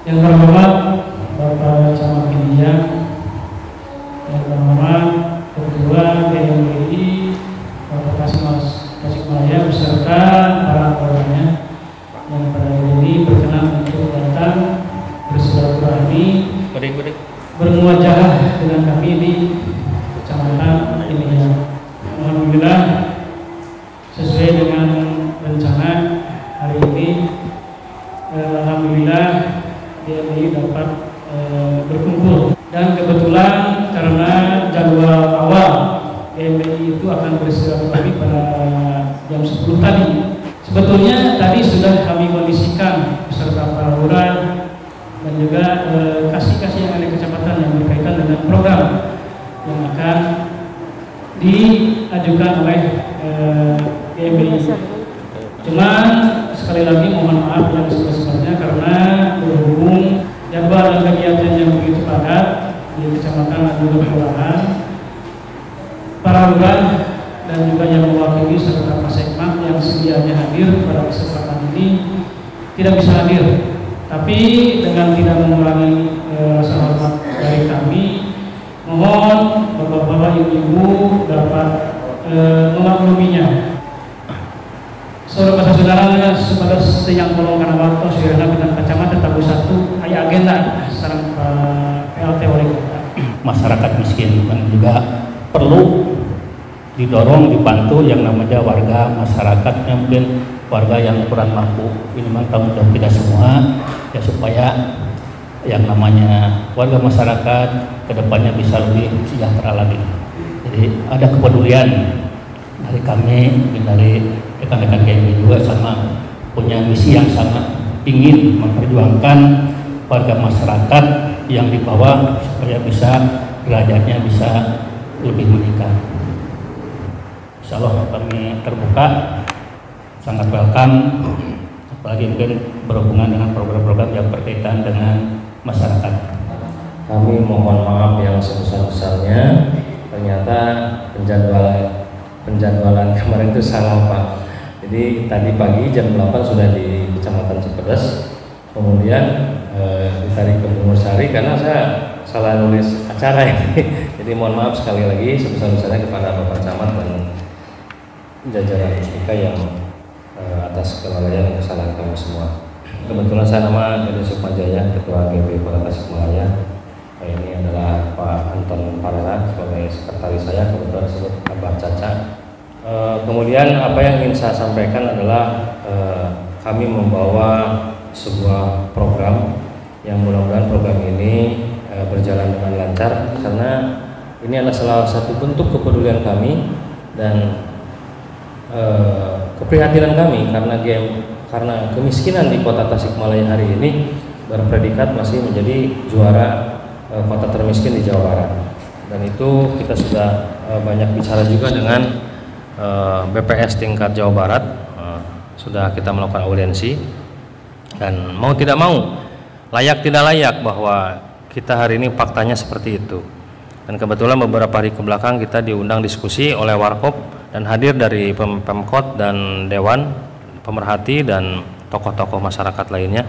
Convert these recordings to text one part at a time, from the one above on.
Yang terhormat Bapak Camat Pilihan, yang terhormat Ketua GMBI Kota Tasikmalaya beserta para anggotanya yang pada hari ini berkenan untuk datang bersilaturahmi bermuajah dengan kami di Kecamatan Pilihan. Alhamdulillah sesuai dengan rencana hari ini, alhamdulillah GMBI dapat berkumpul, dan kebetulan karena jadwal awal GMBI itu akan bersilaturahmi pada jam 10 tadi. Sebetulnya tadi sudah kami kondisikan beserta para lurah dan juga kasih-kasih yang ada kecamatan yang berkaitan dengan program yang akan diajukan oleh GMBI. Cuman sekali lagi mohon maaf yang sebesar-besarnya karena berhubung jadwal dan kegiatan yang begitu padat di Kecamatan Adul Kelurahan, para lurah dan juga yang mewakili serta Pak Sekmat yang sedianya hadir pada kesempatan ini tidak bisa hadir. Tapi dengan tidak mengurangi rasa hormat dari kami, mohon bapak-bapak, ibu-ibu dapat memakluminya. Saudara saudara sepada yang tolong karena waktu sudah kita kacamata tabu satu ayat agenda sarang PLT oleh masyarakat miskin dan juga perlu didorong, dibantu yang namanya warga masyarakatnya, mungkin warga yang kurang mampu. Ini memang tanggung jawab kita semua ya, supaya yang namanya warga masyarakat kedepannya bisa lebih sejahtera lagi. Jadi ada kepedulian dari kami, mungkin dari rekan-rekan GMBI juga sama punya misi yang sangat ingin memperjuangkan warga masyarakat yang di bawah supaya bisa derajatnya bisa lebih meningkat. Insya Allah kami terbuka, sangat welcome, apalagi mungkin berhubungan dengan program-program yang berkaitan dengan masyarakat. Kami mohon maaf yang sebesar-besarnya, ternyata penjadwalan kemarin itu salah Pak. Jadi tadi pagi jam 8 sudah di Kecamatan Cipedes, kemudian ditarik ke Bungursari karena saya salah nulis acara ini. Jadi mohon maaf sekali lagi sebesar-besarnya kepada Bapak Camat dan jajaran Mustika yang atas kelalaian dan kesalahan kami semua. Kebetulan saya nama Dede Sukmajaya, Ketua GMBI Kota Tasikmalaya. Ini adalah Pak Anton Parera sebagai sekretaris saya, kebetulan disebut Abah Caca. Kemudian apa yang ingin saya sampaikan adalah kami membawa sebuah program yang mudah-mudahan program ini berjalan dengan lancar, karena ini adalah salah satu bentuk kepedulian kami dan keprihatinan kami karena kemiskinan di Kota Tasikmalaya hari ini berpredikat masih menjadi juara kota termiskin di Jawa Barat, dan itu kita sudah banyak bicara juga dengan BPS tingkat Jawa Barat. Sudah kita melakukan audiensi dan mau tidak mau, layak tidak layak bahwa kita hari ini faktanya seperti itu. Dan kebetulan beberapa hari kebelakang kita diundang diskusi oleh Warkop dan hadir dari Pemkot dan Dewan Pemerhati dan tokoh-tokoh masyarakat lainnya,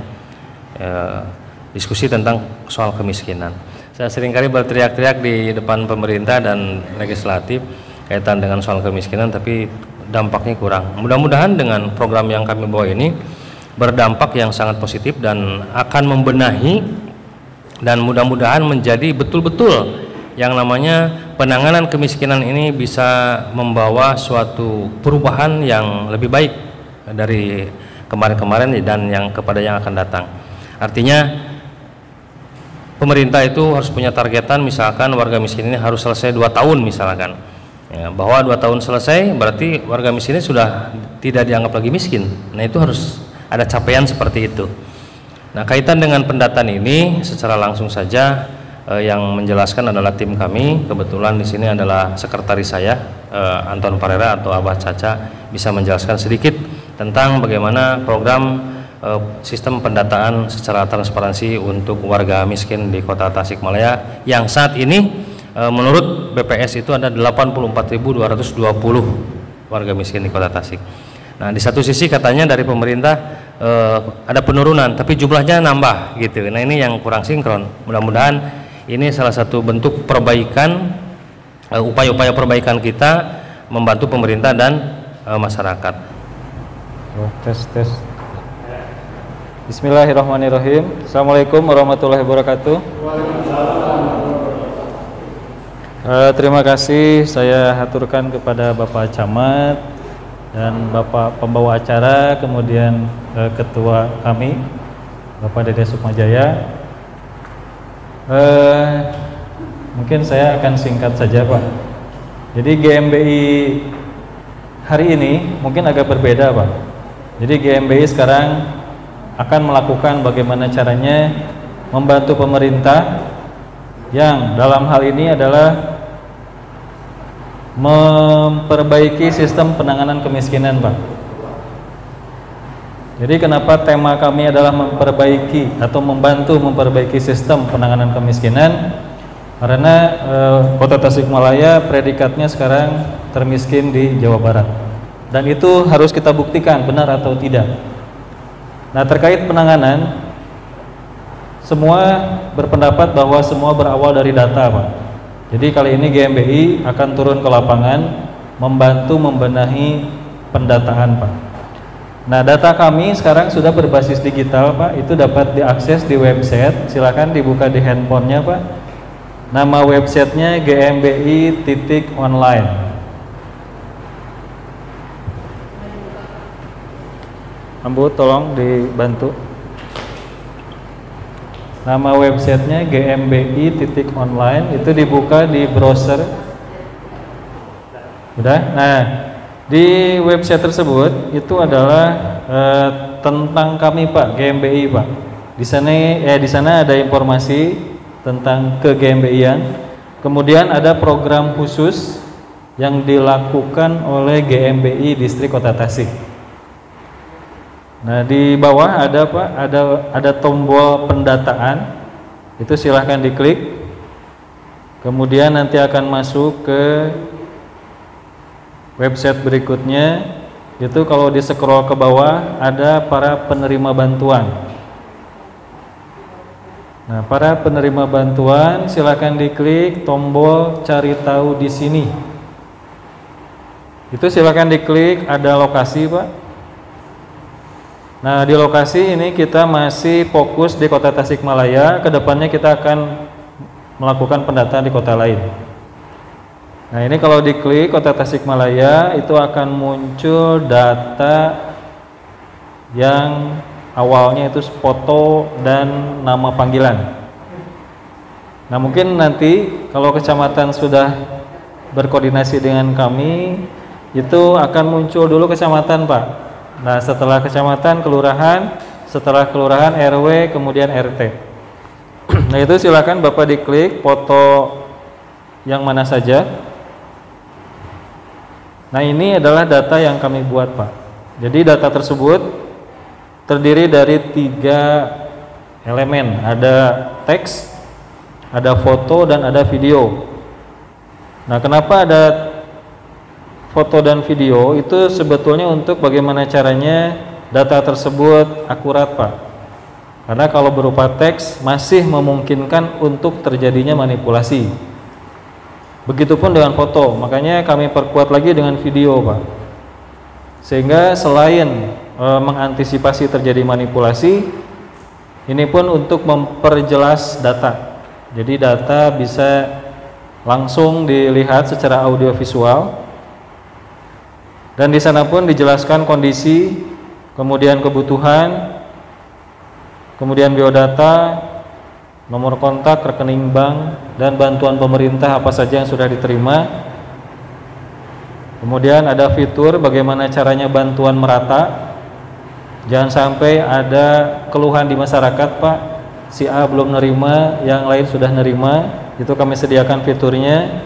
diskusi tentang soal kemiskinan. Saya seringkali berteriak-teriak di depan pemerintah dan legislatif kaitan dengan soal kemiskinan, tapi dampaknya kurang. Mudah-mudahan dengan program yang kami bawa ini berdampak yang sangat positif dan akan membenahi dan mudah-mudahan menjadi betul-betul yang namanya penanganan kemiskinan ini bisa membawa suatu perubahan yang lebih baik dari kemarin-kemarin dan yang kepada yang akan datang. Artinya pemerintah itu harus punya targetan, misalkan warga miskin ini harus selesai 2 tahun misalkan ya, bahwa 2 tahun selesai berarti warga miskin ini sudah tidak dianggap lagi miskin. Nah, itu harus ada capaian seperti itu. Nah, kaitan dengan pendataan ini secara langsung saja yang menjelaskan adalah tim kami. Kebetulan di sini adalah sekretaris saya Anton Parera atau Abah Caca, bisa menjelaskan sedikit tentang bagaimana program sistem pendataan secara transparansi untuk warga miskin di Kota Tasikmalaya yang saat ini menurut BPS itu ada 84.220 warga miskin di Kota Tasik. Nah, di satu sisi katanya dari pemerintah ada penurunan, tapi jumlahnya nambah gitu. Nah ini yang kurang sinkron. Mudah-mudahan ini salah satu bentuk perbaikan, upaya-upaya perbaikan kita membantu pemerintah dan masyarakat. Tes. Bismillahirrahmanirrahim. Assalamualaikum warahmatullahi wabarakatuh. Terima kasih saya haturkan kepada Bapak Camat dan Bapak pembawa acara, kemudian ketua kami Bapak Dede Sukmajaya. Mungkin saya akan singkat saja Pak. Jadi GMBI hari ini mungkin agak berbeda Pak. Jadi GMBI sekarang akan melakukan bagaimana caranya membantu pemerintah yang dalam hal ini adalah memperbaiki sistem penanganan kemiskinan Pak. Jadi kenapa tema kami adalah memperbaiki atau membantu memperbaiki sistem penanganan kemiskinan? Karena Kota Tasikmalaya predikatnya sekarang termiskin di Jawa Barat, dan itu harus kita buktikan benar atau tidak. Nah terkait penanganan, semua berpendapat bahwa semua berawal dari data Pak. Jadi kali ini GMBI akan turun ke lapangan membantu membenahi pendataan Pak. Nah data kami sekarang sudah berbasis digital Pak, itu dapat diakses di website, silakan dibuka di handphonenya Pak. Nama websitenya gmbi.online. Ambu tolong dibantu. Nama websitenya gmbi.online, itu dibuka di browser. Udah? Nah, di website tersebut itu adalah tentang kami Pak, GMBI Pak. Di sana ada informasi tentang ke-GMBI-an. Kemudian ada program khusus yang dilakukan oleh GMBI Distrik Kota Tasik. Nah di bawah ada Pak, ada tombol pendataan, itu silahkan diklik. Kemudian nanti akan masuk ke website berikutnya. Itu kalau di scroll ke bawah ada para penerima bantuan. Nah para penerima bantuan silahkan diklik tombol cari tahu di sini. Itu silahkan diklik, ada lokasi Pak. Nah di lokasi ini kita masih fokus di Kota Tasikmalaya. Kedepannya kita akan melakukan pendataan di kota lain. Nah ini kalau diklik Kota Tasikmalaya, itu akan muncul data yang awalnya itu foto dan nama panggilan. Nah mungkin nanti kalau kecamatan sudah berkoordinasi dengan kami, itu akan muncul dulu kecamatan Pak. Nah setelah kecamatan kelurahan, setelah kelurahan RW, kemudian RT. Nah itu silakan Bapak diklik foto yang mana saja. Nah ini adalah data yang kami buat Pak. Jadi data tersebut terdiri dari 3 elemen. Ada teks, ada foto, dan ada video. Nah kenapa ada foto dan video? Itu sebetulnya untuk bagaimana caranya data tersebut akurat Pak. Karena kalau berupa teks masih memungkinkan untuk terjadinya manipulasi. Begitupun dengan foto, makanya kami perkuat lagi dengan video Pak. Sehingga selain mengantisipasi terjadi manipulasi, ini pun untuk memperjelas data. Jadi data bisa langsung dilihat secara audiovisual. Dan di sana pun dijelaskan kondisi, kemudian kebutuhan, kemudian biodata, nomor kontak, rekening bank, dan bantuan pemerintah apa saja yang sudah diterima. Kemudian ada fitur bagaimana caranya bantuan merata. Jangan sampai ada keluhan di masyarakat Pak, si A belum nerima, yang lain sudah nerima. Itu kami sediakan fiturnya.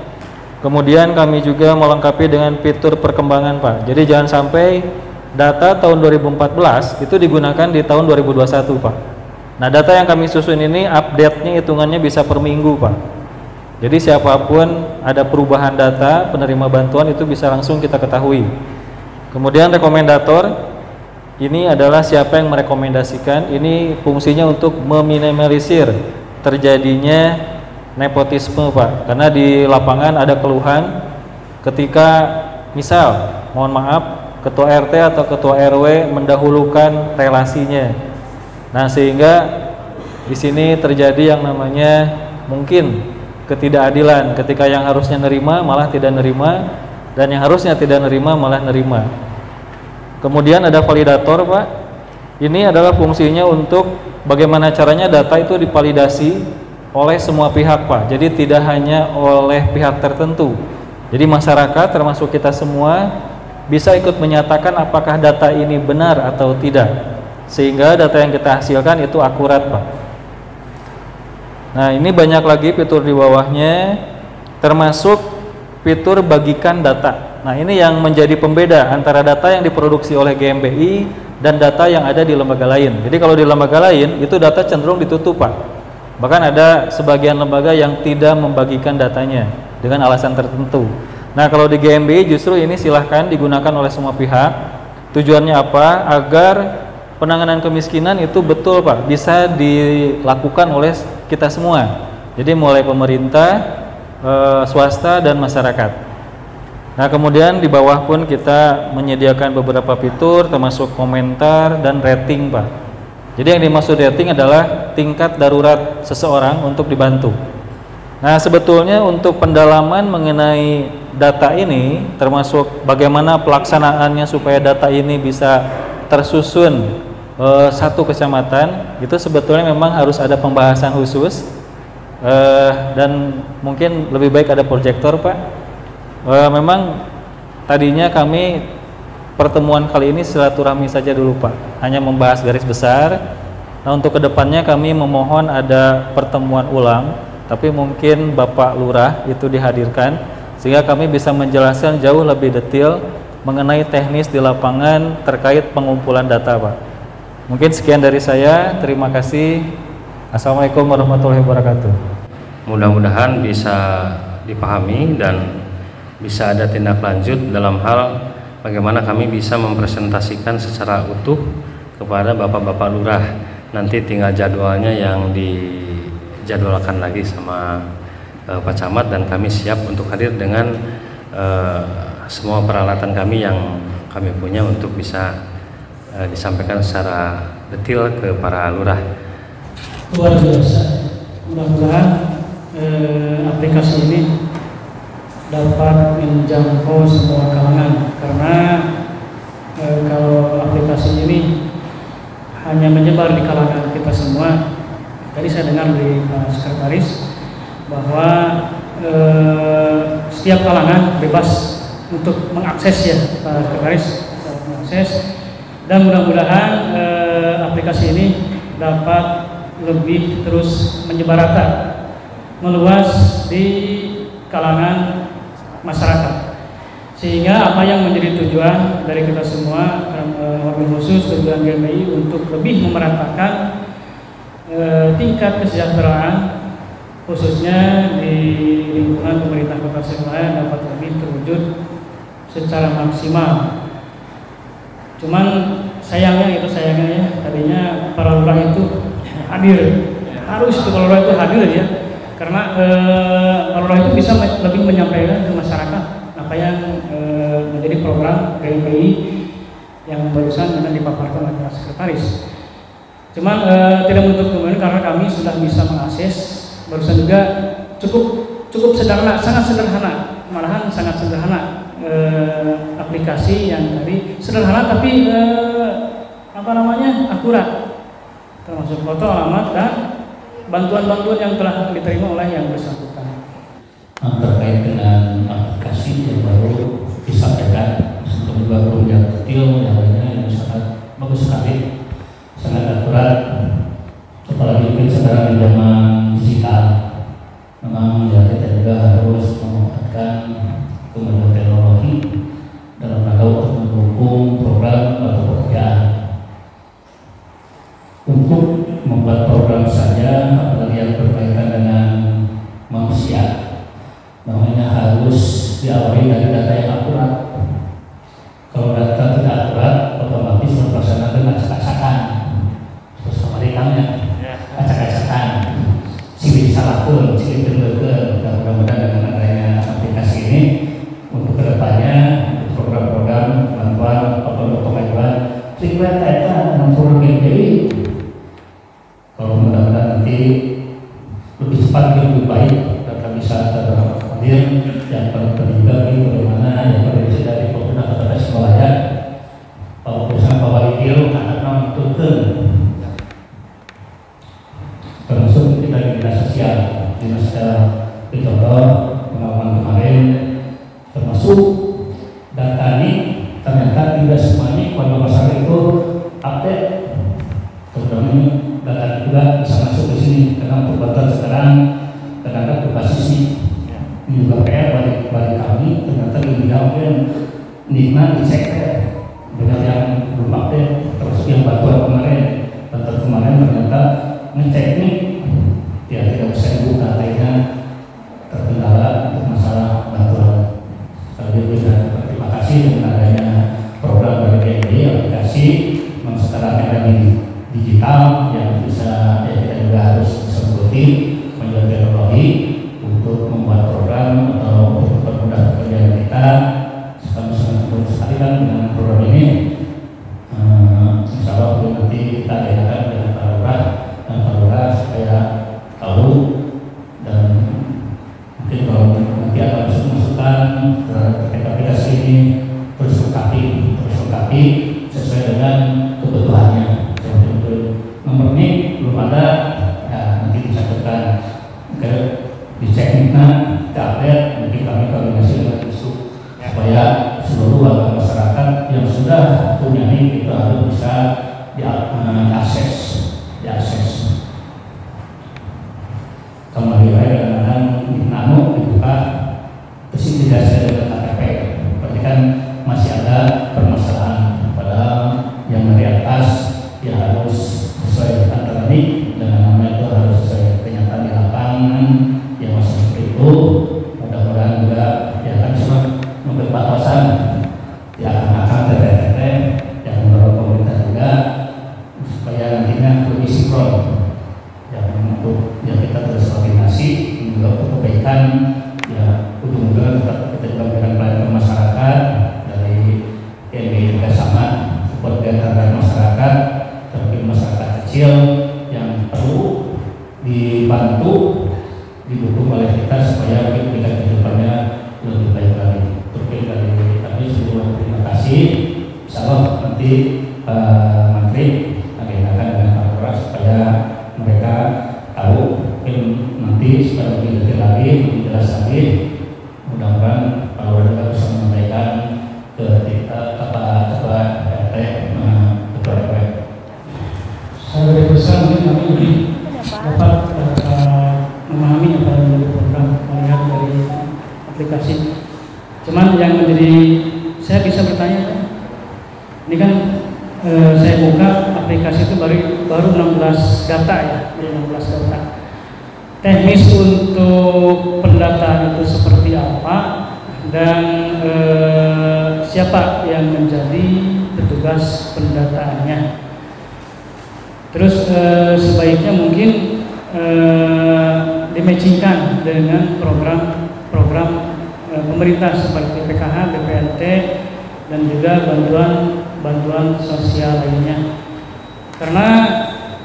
Kemudian kami juga melengkapi dengan fitur perkembangan Pak. Jadi jangan sampai data tahun 2014 itu digunakan di tahun 2021 Pak. Nah data yang kami susun ini update-nya hitungannya bisa per minggu Pak. Jadi siapapun ada perubahan data penerima bantuan itu bisa langsung kita ketahui. Kemudian rekomendator. ini adalah siapa yang merekomendasikan. Ini fungsinya untuk meminimalisir terjadinya nepotisme, Pak. Karena di lapangan ada keluhan ketika misal, mohon maaf, ketua RT atau ketua RW mendahulukan relasinya. Nah, sehingga di sini terjadi yang namanya mungkin ketidakadilan, ketika yang harusnya nerima malah tidak nerima, dan yang harusnya tidak nerima malah nerima. Kemudian ada validator, Pak. Ini adalah fungsinya untuk bagaimana caranya data itu divalidasi oleh semua pihak, Pak. Jadi tidak hanya oleh pihak tertentu. Jadi masyarakat termasuk kita semua bisa ikut menyatakan apakah data ini benar atau tidak, sehingga data yang kita hasilkan itu akurat, Pak. Nah, ini banyak lagi fitur di bawahnya, termasuk fitur bagikan data. Nah, ini yang menjadi pembeda antara data yang diproduksi oleh GMBI dan data yang ada di lembaga lain. Jadi kalau di lembaga lain itu data cenderung ditutup, Pak. Bahkan ada sebagian lembaga yang tidak membagikan datanya dengan alasan tertentu. Nah, kalau di GMBI justru ini silahkan digunakan oleh semua pihak. Tujuannya apa? Agar penanganan kemiskinan itu betul, Pak, bisa dilakukan oleh kita semua. Jadi mulai pemerintah, swasta, dan masyarakat. Nah, kemudian di bawah pun kita menyediakan beberapa fitur termasuk komentar dan rating, Pak. Jadi yang dimaksud rating adalah tingkat darurat seseorang untuk dibantu. Nah, sebetulnya untuk pendalaman mengenai data ini, termasuk bagaimana pelaksanaannya supaya data ini bisa tersusun satu kecamatan, itu sebetulnya memang harus ada pembahasan khusus, dan mungkin lebih baik ada proyektor, Pak. Memang tadinya kami pertemuan kali ini silaturahmi saja dulu, Pak, hanya membahas garis besar. Nah, untuk kedepannya kami memohon ada pertemuan ulang, tapi mungkin Bapak Lurah itu dihadirkan sehingga kami bisa menjelaskan jauh lebih detail mengenai teknis di lapangan terkait pengumpulan data, Pak. Mungkin sekian dari saya, terima kasih. Assalamualaikum warahmatullahi wabarakatuh. Mudah-mudahan bisa dipahami dan bisa ada tindak lanjut dalam hal bagaimana kami bisa mempresentasikan secara utuh kepada Bapak-Bapak Lurah. Nanti tinggal jadwalnya yang dijadwalkan lagi sama Pak Camat, dan kami siap untuk hadir dengan semua peralatan kami yang kami punya untuk bisa disampaikan secara detail ke para lurah. Luar biasa. Mudah-mudahan aplikasi ini dapat menjangkau semua kalangan, karena kalau aplikasi ini hanya menyebar di kalangan kita semua. Tadi saya dengar dari Pak Sekretaris bahwa setiap kalangan bebas untuk mengakses, ya Pak Sekretaris, mengakses. Dan mudah-mudahan aplikasi ini dapat lebih terus menyebar rata, meluas di kalangan masyarakat, sehingga apa yang menjadi tujuan dari kita semua, wabil khusus tujuan GMBI untuk lebih memeratakan tingkat kesejahteraan khususnya di lingkungan pemerintah Kota Tasikmalaya dapat lebih terwujud secara maksimal. Cuman sayangnya ya, tadinya para lurah itu hadir, harus itu para lurah itu hadir ya, karena para lurah itu bisa lebih menyampaikan ke masyarakat apa yang menjadi program GMBI yang barusan dengan dipaparkan oleh Pak Sekretaris. Cuman tidak menutup kemungkinan karena kami sudah bisa mengakses, barusan juga cukup sederhana, sangat sederhana, malahan sangat sederhana. Aplikasi yang tadi sederhana tapi akurat, termasuk foto, alamat, dan bantuan-bantuan yang telah diterima oleh yang bersangkutan. Terkait dengan aplikasi yang baru disampaikan, untuk juga yang detail yang lainnya yang sangat bagus sekali, sangat akurat, apalagi mungkin sekarang di zaman digital. Memang ya kita juga harus memanfaatkan kemajuan teknologi dalam rangka untuk mendukung program atau pekerjaan. Untuk membuat program saja, apalagi yang berkaitan dengan manusia, namanya harus diawali dari data yang akurat. Kalau data tidak akurat, otomatis melaksanakan masalahpun sedikit mudah-mudahan dengan adanya aplikasi ini untuk kedepannya program-program bantuan atau pengajuan triklet kaitan dengan program GMBI, kalau mudah-mudahan nanti lebih cepat lebih baik data bisa terhadir yang paling penting lagi bagaimana yang berisi dari pemerintah kepada semuanya kalau perusahaan bawa ideal karena menentukan termasuk kita di dinas sosial contoh pengalaman kemarin termasuk data ini ternyata tidak semuanya warga masyarakat itu update, terutama data juga bisa masuk ke sini karena perbankan sekarang kadang-kadang berbasis ini juga PR bagi kami ternyata lebih mungkin nikmat dicek dengan yang belum update, terus yang bantuan kemarin ternyata ngecek ini ya tidak bisa dibuka lainnya terkendala untuk masalah bantuan. Sekali lagi terima kasih dengan adanya program dari BNI aplikasi memang sekarang ada di digital yang bisa kita juga harus mengikuti menjual teknologi untuk membuat program atau untuk mempermudah pekerjaan kita. Kami sangat bersyukur sekali kan dengan program ini. Insya Allah nanti kita adakan dengan Pak Lurah dan Pak Lurah supaya tahu dan mungkin kalau nanti ada masukan terkait aplikasi ini terus lengkapi sesuai dengan kebutuhannya. Nomor ini belum ada, ya nanti dicatatkan ke dicek update, nanti kami koordinasi dengan isu supaya seluruh warga masyarakat yang sudah punya ini itu harus bisa diakses. Kembali lagi kadang-kadang nano dibuka terus tidak sesuai dengan KTP, berarti kan masih ada permasalahan. Padahal yang dari atas ya harus sesuai antara ini dengan nama itu harus sesuai kenyataan di lapangan yang masih seperti itu. Mudah-mudahan juga ya kan semua memberi batasan ya akan TTT yang mendorong pemerintah juga supaya nantinya lebih sinkron yang untuk ya kita terus koordinasi juga untuk kebaikan ya ujung-ujungnya tetap kita juga memberikan pelayanan masyarakat dari TNI juga sama support antara masyarakat tapi masyarakat kecil yang perlu dibantu didukung oleh kita supaya kita kehidupannya lebih baik lagi. Terkait dari kami semua terima kasih. Insyaallah nanti Menteri akan dengan Pak Lurah supaya mereka tahu mungkin nanti supaya lebih detail lagi, lebih jelas lagi. Mudah-mudahan Pak Lurah juga bisa menyampaikan ke kita ketua RT ketua RW. Saya dari besar mungkin kami dapat memahami apa yang menjadi program melihat dari aplikasi. Cuman yang menjadi saya bisa bertanya, ini kan saya buka aplikasi itu baru 16 data ya, 16 data. Teknis untuk pendataan itu seperti apa dan siapa yang menjadi petugas pendataannya. Terus sebaiknya mungkin dimatchingkan dengan program pemerintah seperti PKH, BPNT dan juga bantuan sosial lainnya. Karena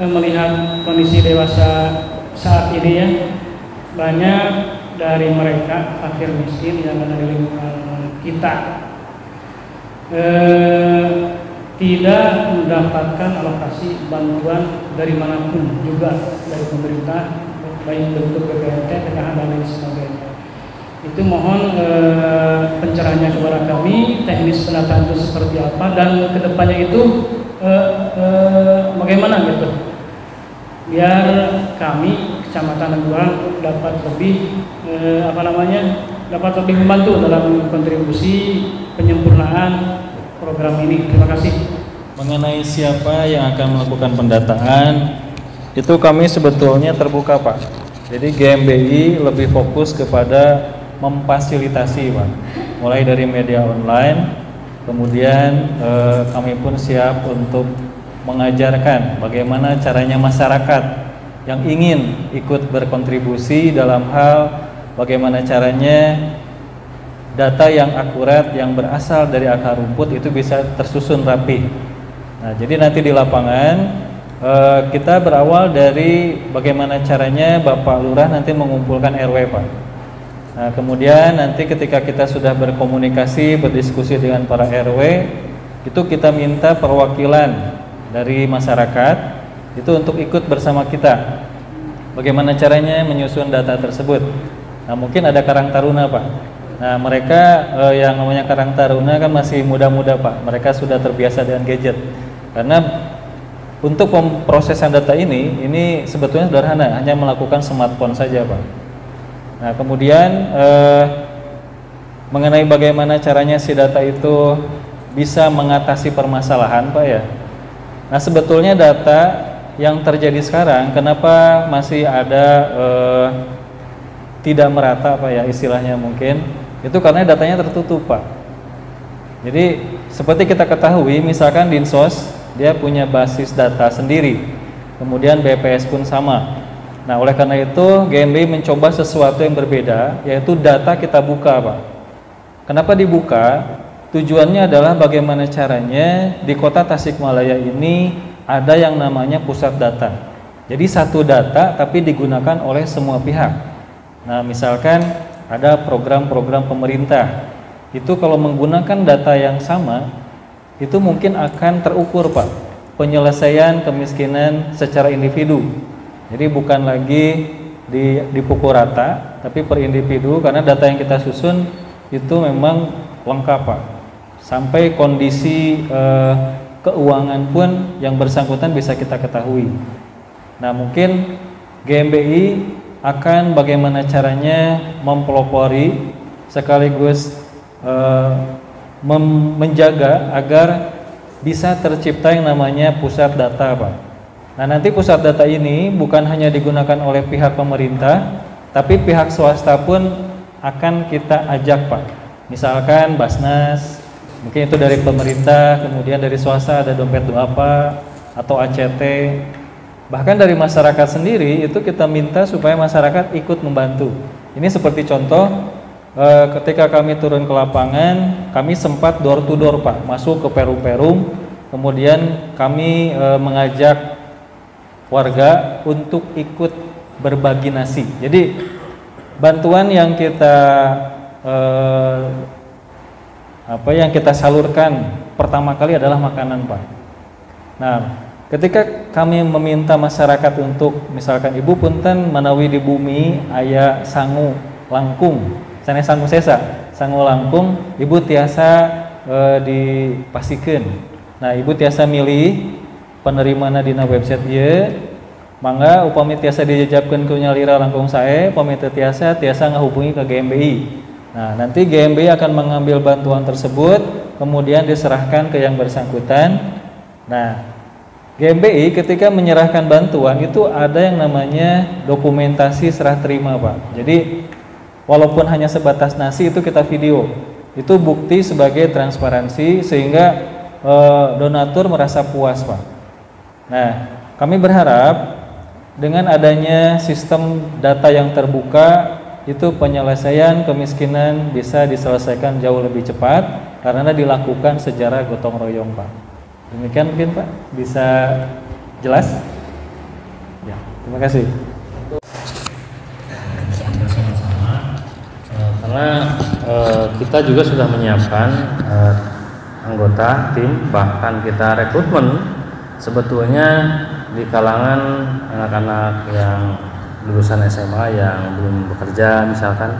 melihat kondisi dewasa saat ini ya, banyak dari mereka fakir miskin yang ada di lingkungan kita tidak mendapatkan alokasi bantuan dari manapun, juga dari pemerintah, baik bentuk BPNT, PKH dan lain sebagainya. Itu mohon pencerahannya kepada kami, teknis pendataan itu seperti apa dan kedepannya itu bagaimana gitu, biar kami Kecamatan Negurang dapat lebih dapat lebih membantu dalam kontribusi penyempurnaan program ini. Terima kasih. Mengenai siapa yang akan melakukan pendataan, itu kami sebetulnya terbuka Pak. Jadi GMBI lebih fokus kepada memfasilitasi Pak, mulai dari media online, kemudian kami pun siap untuk mengajarkan bagaimana caranya masyarakat yang ingin ikut berkontribusi dalam hal bagaimana caranya data yang akurat yang berasal dari akar rumput itu bisa tersusun rapi. Nah, jadi nanti di lapangan kita berawal dari bagaimana caranya Bapak Lurah nanti mengumpulkan RW, Pak. Nah, kemudian nanti ketika kita sudah berkomunikasi, berdiskusi dengan para RW, itu kita minta perwakilan dari masyarakat itu untuk ikut bersama kita. Bagaimana caranya menyusun data tersebut? Nah, mungkin ada Karang Taruna, Pak. Nah, mereka yang namanya Karang Taruna kan masih muda-muda, Pak. Mereka sudah terbiasa dengan gadget. Karena untuk pemrosesan data ini sebetulnya sederhana, hanya melakukan smartphone saja, Pak. Nah, kemudian mengenai bagaimana caranya si data itu bisa mengatasi permasalahan, Pak, ya. Nah, sebetulnya data yang terjadi sekarang, kenapa masih ada tidak merata, Pak, ya, istilahnya mungkin, itu karena datanya tertutup, Pak. Jadi seperti kita ketahui, misalkan Dinsos dia punya basis data sendiri, kemudian BPS pun sama. Nah, oleh karena itu GMBI mencoba sesuatu yang berbeda, yaitu data kita buka, Pak. Kenapa dibuka? Tujuannya adalah bagaimana caranya di kota Tasikmalaya ini ada yang namanya pusat data. Jadi satu data tapi digunakan oleh semua pihak. Nah, misalkan ada program-program pemerintah, itu kalau menggunakan data yang sama, itu mungkin akan terukur, Pak, penyelesaian kemiskinan secara individu. Jadi bukan lagi dipukul rata, tapi per individu, karena data yang kita susun itu memang lengkap, Pak. Sampai kondisi keuangan pun yang bersangkutan bisa kita ketahui. Nah, mungkin GMBI akan bagaimana caranya mempelopori sekaligus menjaga agar bisa tercipta yang namanya pusat data, Pak. Nah, nanti pusat data ini bukan hanya digunakan oleh pihak pemerintah, tapi pihak swasta pun akan kita ajak, Pak. Misalkan Basnas, mungkin itu dari pemerintah, kemudian dari swasta ada Dompet Duapa atau ACT. Bahkan dari masyarakat sendiri itu kita minta supaya masyarakat ikut membantu. Ini seperti contoh ketika kami turun ke lapangan, kami sempat door to door, Pak, masuk ke perum-perum, kemudian kami mengajak warga untuk ikut berbagi nasi. Jadi bantuan yang kita yang kita salurkan pertama kali adalah makanan, Pak. Nah, ketika kami meminta masyarakat untuk misalkan ibu punten menawi di bumi aya sangu langkung, sana sangu sesa, sangu langkung, ibu tiasa dipasikeun. Nah, ibu tiasa milih penerimana dina website ieu, mangga upami tiasa dijajabkeun ku nyalira langkung sae, upami teu tiasa ngahubungi ke GMBI. Nah, nanti GMBI akan mengambil bantuan tersebut, kemudian diserahkan ke yang bersangkutan. Nah, GMBI ketika menyerahkan bantuan itu ada yang namanya dokumentasi serah terima, Pak. Jadi walaupun hanya sebatas nasi itu kita video, itu bukti sebagai transparansi sehingga donatur merasa puas, Pak. Nah, kami berharap dengan adanya sistem data yang terbuka, itu penyelesaian kemiskinan bisa diselesaikan jauh lebih cepat karena dilakukan secara gotong royong, Pak. Demikian mungkin, Pak, bisa jelas? Ya, terima kasih. Karena kita juga sudah menyiapkan anggota tim, bahkan kita rekrutmen sebetulnya di kalangan anak-anak yang lulusan SMA yang belum bekerja misalkan.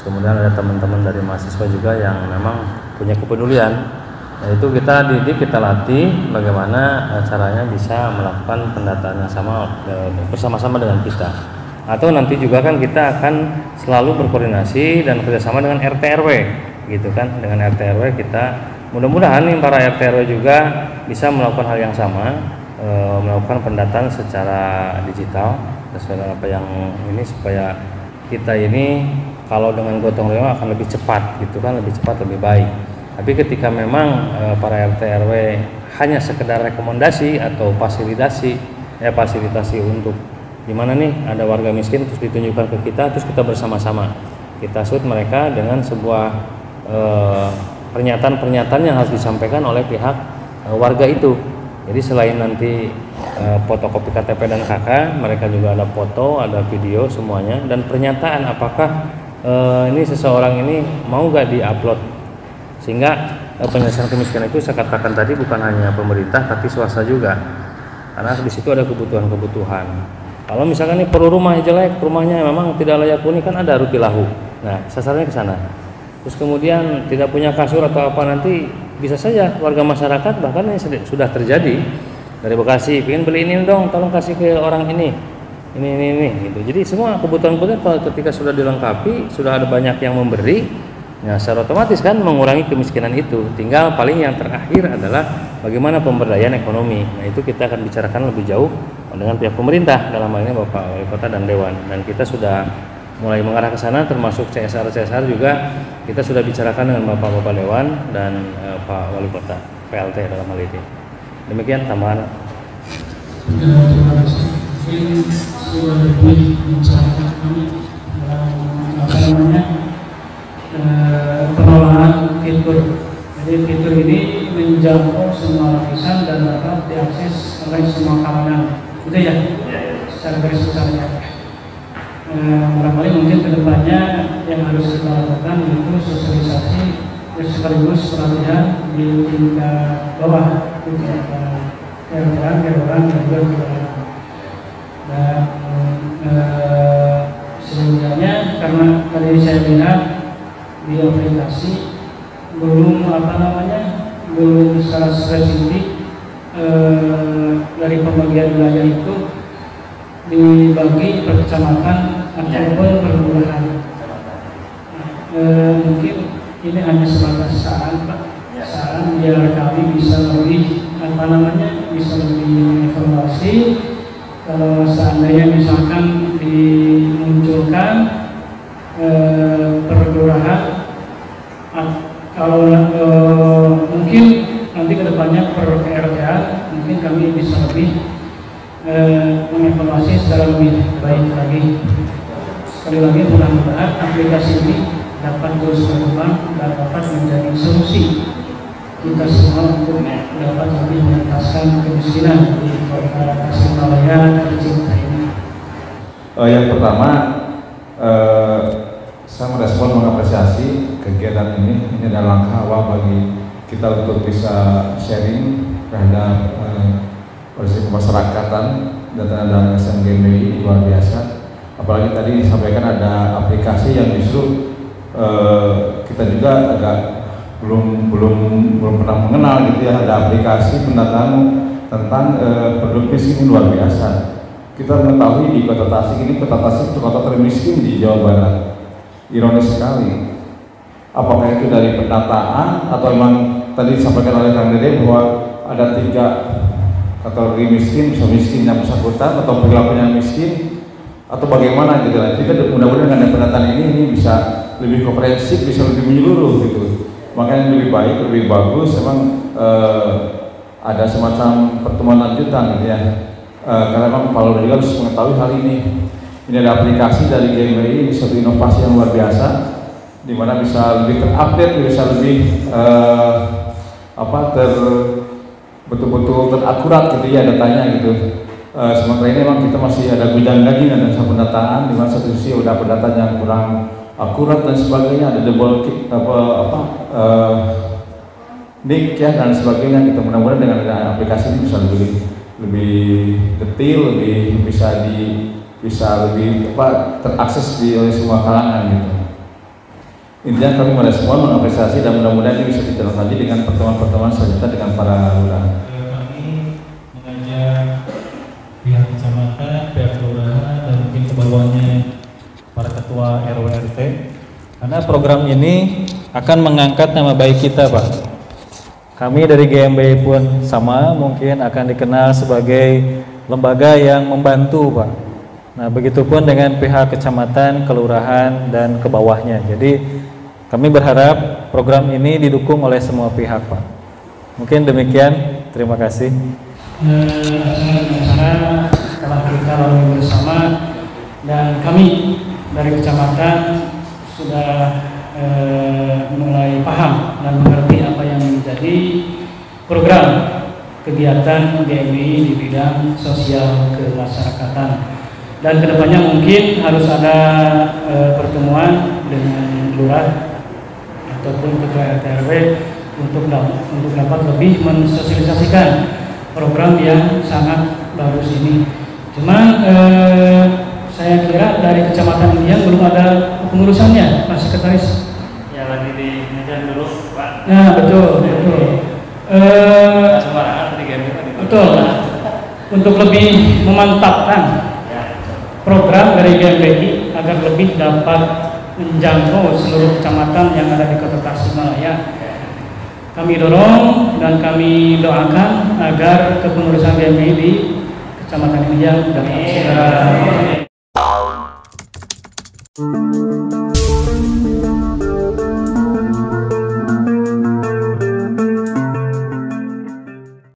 Kemudian ada teman-teman dari mahasiswa juga yang memang punya kepedulian. Nah, itu kita didik, kita latih bagaimana caranya bisa melakukan pendataan yang sama bersama-sama dengan kita. Atau nanti juga kan kita akan selalu berkoordinasi dan kerjasama dengan RT RW, gitu kan. Dengan RT RW kita mudah-mudahan nih para RT RW juga bisa melakukan hal yang sama, melakukan pendataan secara digital sesuai dengan apa yang ini, supaya kita ini kalau dengan gotong royong akan lebih cepat, gitu kan, lebih cepat, lebih baik. Tapi ketika memang para RT RW hanya sekedar rekomendasi atau fasilitasi untuk di mana nih ada warga miskin, terus ditunjukkan ke kita, terus kita bersama-sama kita shoot mereka dengan sebuah pernyataan-pernyataan yang harus disampaikan oleh pihak warga itu. Jadi selain nanti fotokopi KTP dan KK, mereka juga ada foto, ada video semuanya, dan pernyataan apakah ini seseorang ini mau gak diupload, sehingga penyelesaian kemiskinan itu saya katakan tadi bukan hanya pemerintah tapi swasta juga, karena di situ ada kebutuhan-kebutuhan. Kalau misalkan ini perlu rumah jelek, rumahnya memang tidak layak huni, kan ada rutilahu. Nah, sasarannya ke sana. Terus kemudian tidak punya kasur atau apa, nanti bisa saja warga masyarakat, bahkan ini sudah terjadi dari Bekasi, pengen beli ini dong, tolong kasih ke orang ini gitu. Jadi semua kebutuhan-kebutuhan kalau ketika sudah dilengkapi, sudah ada banyak yang memberi, ya secara otomatis kan mengurangi kemiskinan itu. Tinggal paling yang terakhir adalah bagaimana pemberdayaan ekonomi. Nah, itu kita akan bicarakan lebih jauh dengan pihak pemerintah, dalam hal ini Bapak Wali Kota dan Dewan, dan kita sudah mulai mengarah ke sana, termasuk CSR juga kita sudah bicarakan dengan Bapak Dewan dan Pak Wali Kota PLT dalam hal ini. Demikian tambahan. Terima kasih. Mungkin sudah lebih bicarakan kami dalam pengelolaan fitur. Jadi fitur ini menjangkau semua lapisan dan dapat diakses oleh semua kalangan. Itu ya, secara garis besarnya. Barangkali mungkin kedepannya yang harus kita lakukan itu sosialisasi sekaligus pelatihan di tingkat bawah, tingkat orang dan juga dan sebenarnya karena tadi saya lihat di aplikasi belum belum secara spesifik dari pembagian wilayah itu dibagi per kecamatan ataupun per kelurahan. Mungkin ini hanya sebatas saran Pak, saran biar kami bisa lebih bisa lebih evaluasi. Kalau seandainya misalkan dimunculkan per kelurahan, kalau mungkin nanti kedepannya per KRTA mungkin kami bisa lebih mengevaluasi secara lebih baik lagi. Sekali lagi mudah-mudahan aplikasi ini dapat terus berkembang dan dapat menjadi solusi kita semua untuk dapat lebih mengentaskan kemiskinan di kota Tasikmalaya tercinta ini. Yang pertama, saya merespon mengapresiasi kegiatan ini. Ini adalah langkah awal bagi kita untuk bisa sharing terhadap kondisi kemasyarakatan dan tenaga SMGMI luar biasa. Apalagi tadi disampaikan ada aplikasi yang justru kita juga agak belum pernah mengenal gitu ya. Ada aplikasi pendataan tentang penduduk miskin luar biasa. Kita mengetahui di Kota Tasik ini, Kota Tasik itu kota termiskin di Jawa Barat. Ironis sekali. Apakah itu dari pendataan atau memang tadi disampaikan oleh Kang Dede bahwa ada 3 kategori miskin, bisa miskin yang bersangkutan atau perilakunya miskin atau bagaimana gitu. Nanti kita mudah-mudahan dengan pendataan ini bisa lebih komprehensif, bisa lebih menyeluruh gitu. Makanya lebih baik, lebih bagus memang ada semacam pertemuan lanjutan gitu ya. Karena memang Pak juga harus mengetahui hal ini. Ini ada aplikasi dari GMI, suatu inovasi yang luar biasa, di mana bisa lebih terupdate, bisa lebih betul-betul terakurat gitu ya datanya gitu. Sementara ini memang kita masih ada gunjang-ganjing dan pendataan, di mana satu sisi udah pendataan yang kurang akurat dan sebagainya, ada double nick ya dan sebagainya. Kita mudah-mudahan dengan aplikasi ini bisa lebih detail, lebih bisa lebih terakses oleh semua kalangan gitu. Intinya kami merespon, mengapresiasi dan mudah-mudahan ini bisa ditindaklanjuti dengan pertemuan-pertemuan selanjutnya dengan para lurah. Kami mengajak pihak kecamatan, pihak kelurahan dan mungkin ke bawahnya para ketua RW RT, karena program ini akan mengangkat nama baik kita Pak. Kami dari GMBI pun sama, mungkin akan dikenal sebagai lembaga yang membantu Pak. Nah begitupun dengan pihak kecamatan, kelurahan dan ke bawahnya. Jadi kami berharap program ini didukung oleh semua pihak Pak. Mungkin demikian, terima kasih. Setelah kita lalui bersama kami dari kecamatan sudah mulai paham dan mengerti apa yang menjadi program kegiatan GMI di bidang sosial kemasyarakatan, dan kedepannya mungkin harus ada pertemuan dengan lurah ataupun ketua RT RW untuk dapat lebih mensosialisasikan program yang sangat bagus ini. Cuman saya kira dari kecamatan ini yang belum ada pengurusannya, Pak Sekretaris. Ya, lagi di meja dulu, Pak. Nah, betul. Betul. Untuk lebih memantapkan program dari GMBI agar lebih dapat menjangkau seluruh kecamatan yang ada di Kota Tasikmalaya, kami dorong dan kami doakan agar kepengurusan GMBI di kecamatan ini yang dapat segera